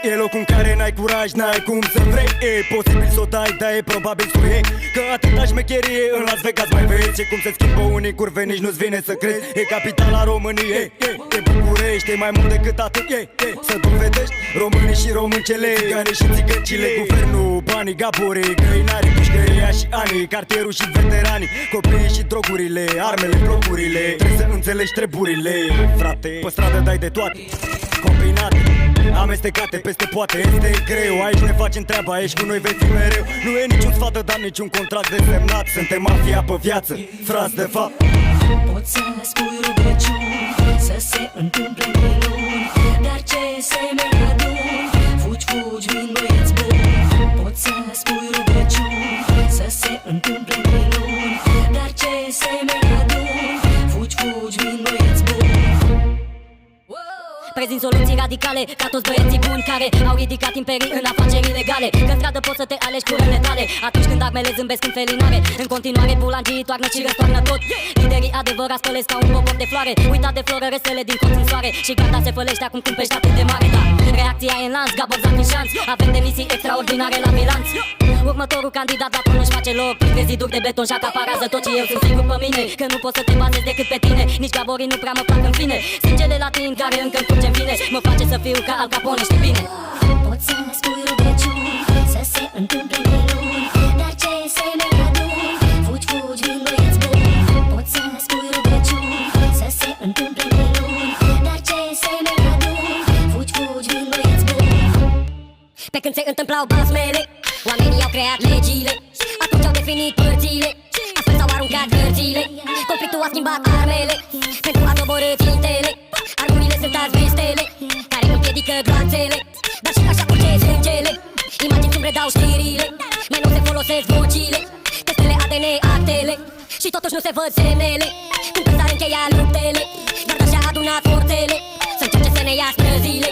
E locul în care n-ai curaj, n-ai cum să vrei. E posibil să o dai, dar e probabil să iei. Că atâta șmecherie în Las Vegas mai vezi. Și cum se schimbă unii curve, nici nu-ți vine să crezi. E capitala României, e București, e mai mult decât atât. Să dovedești românii și româncele, țigane și țigăncile, guvernul, banii, gaborii, găinarii, pușcăria și anii, cartierul și veteranii, copiii și drogurile, armele, blocurile. Trebuie să înțelegi treburile, frate. Pe stradă dai de toate, combinate, amestecate peste poate. Este greu, aici ne facem treaba, aici cu noi vei fi mereu. Nu e niciun sfat, dar niciun contract de semnat. Suntem mafia pe viață, frați de fapt. Poți să spui rugăciuni, să se întâmple minuni, dar ce semeni aduni, fugi, fugi, vin băieți buni. Poți să spui rugăciuni, să se întâmple minuni, dar ce semeni aduni, fugi, fugi, vin băieți buni. Prezint soluții radicale ca toți băieții buni care au ridicat imperii în afaceri ilegale. Că în stradă poți să te alegi cu rândele tale atunci când armele zâmbesc în felinare. În continuare bulangii toarnă și răstoarnă tot. Liderii adevărați spălesc ca un bobor de floare. Uita de floră resele din colț în soare. Și gata se fălește acum când pești atât de mare. Da, reacția e în lanț, Gabor Zac în șanț. Avem demisii extraordinare la bilanț. Următorul candidat dacă nu-și face loc pe ziduri de beton și acaparează tot. Și eu sunt sigur pe mine că nu pot să te bazezi decât pe tine. Nici Gaborii nu prea mă plac în fine. Sângele latin care încă-mi curge-n vine mă face să fiu ca Al Capone, știi bine. Poți să spui rugăciuni, să se întâmple minuni, dar ce semeni aduni, fugi, fugi, vin băieți buni. Poți să spui rugăciuni, să se întâmple minuni, dar ce semeni aduni, fugi, fugi, vin băieți buni. Pe când se întâmplau basmele, oamenii au creat legile, atunci au definit părțile, astfel s-au aruncat hărțile. Conflictul a schimbat armele, pentru a doborî țintele. Armurile sunt azbestele, care împiedică gloanțele, dar și așa curge sângele. Imagini cum redau știrile, mai nu se folosesc vocile, testele ADN, actele, și totuși nu se văd semnele. Când s-ar încheia luptele, dar așa adunat forțele, să încerce să ne ia străzile.